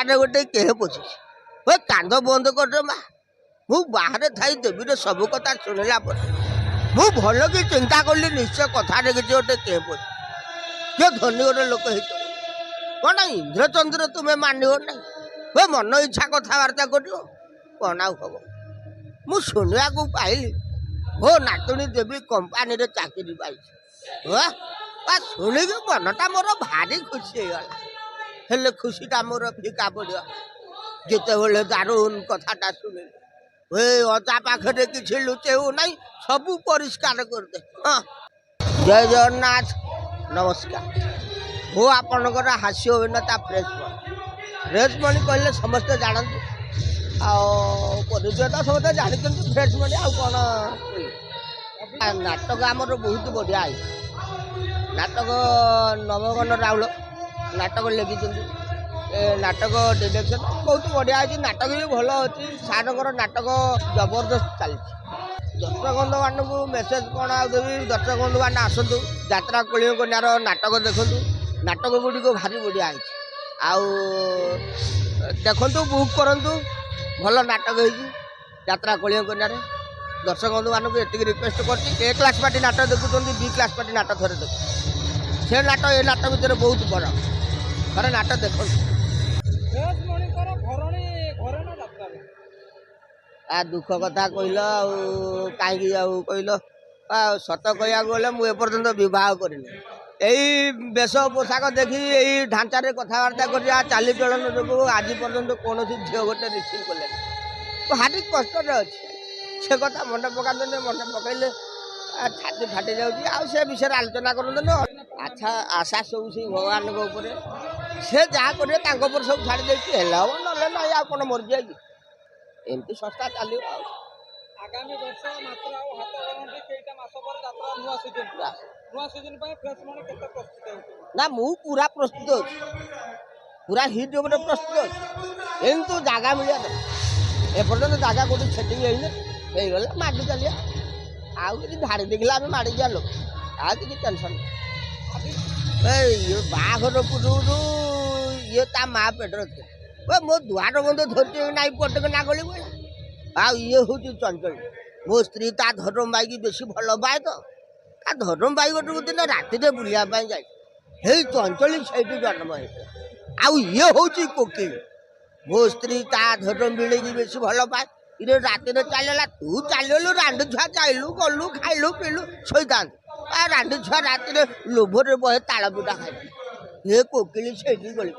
कथाटे गोटे कहे पशु वो कांद बंद कर माँ मु बाहर थी देवी सब कथा शुणला मु भल कि चिंता कली निश्चय कथाटे किसी गोटे कहे पशु किए धनी गोटे लोक कौन इंद्रचंद्र तुम्हें मानव ना वो मन इच्छा कथबार्ता कर कौन हम मु शुणा को पाइली हो नातुणी देवी कंपानी रे चाकरी पाई शुणिक मनटा मोर भारी खुशी होगा हेले खुशीटा मोर फिका पड़ा जिते बड़े दारुण कथाटा शुणिली अजा पाखे किसी लुचेऊ ना सब परिष्कार करदे। हाँ जय जगन्नाथ नमस्कार हो आपणकर हास्य अभिनेता फ्रेश मणि कहले समस्ते जानते परिचय तो समस्त जानते फ्रेश मणि आ कौन नाटक आमर बहुत बढ़िया नाटक नवगन राउल नाटक लिखी नाटक डिरेक्शन बहुत बढ़िया अच्छी नाटक भी भल अच्छी सारंकर नाटक जबरदस्त चली दर्शक बंधु मानक मेसेज कौन आदेवी दर्शक बंधु मैंने आसतु यात्रा कलिय कन्यार नाटक देखु नाटक गुड़िक भारी बढ़िया देखु बुक करूँ भल नाटक यात्रा कलिय कन्यार दर्शक बंधु मानक ये रिक्वेस्ट कर क्लास पार्टी नाटक देखुं बी क्लास पार्टी नाटक थे देख से नाटक ये नाटक भितर बहुत बड़ थे नाटक देख आ दुख कथा कहल कहीं कहल सत कह गले मुझे बह करनी यही बेश पोशाक देखी यही ढांचारे कथबार्ता कर चाली चलन जो आज पर्यंत कौन झील गोटे रिसीव कले भारी कष्ट अच्छे से कथा मन पका मन पकड़े छाती फाटी जाऊँगी विषय आलोचना करते अच्छा आशा सब से भगवान से जहाँ कर सब छाड़ी दे हम ना ना कौन मर जाए एमती संस्था चलो आगामी वर्ष मात्र हाथ गणति केईटा मास पर यात्रा नुआ सीजन फ्रेश मणि केते प्रस्तुत होउछ ना मु पूरा प्रस्तुत अछि पूरा हिट गोटे प्रस्तुत अछि एंतु जागा मिलिया एपर्यंत जागा कोठी सेटिंग हो गला माडी चलिया आउ कि धाड़ी देखला आम माड़ी जा लोक आ कि टेंशन ये बाघर पुरु ये ता माँ पेटर मो दुआर बंद धरती ना पटक ना गली बोला ये हूँ चंचल मो स्त्री ता धर्म बाई की बेसी भल पाए तो धर्म बाई गोटे दिन राति बुलावाई जाए चंचल से जन्म आउ ये हूँ कोकिल मो स्त्री ता धर्म बिड़े की बेसी भल पाए ये राति चलला तू चलू रांड छुआ चालू गलु खाइलु पीलु शोता रांड छुआ राति लोभर बहे ताल पिटा खाई ये कोकिल से गली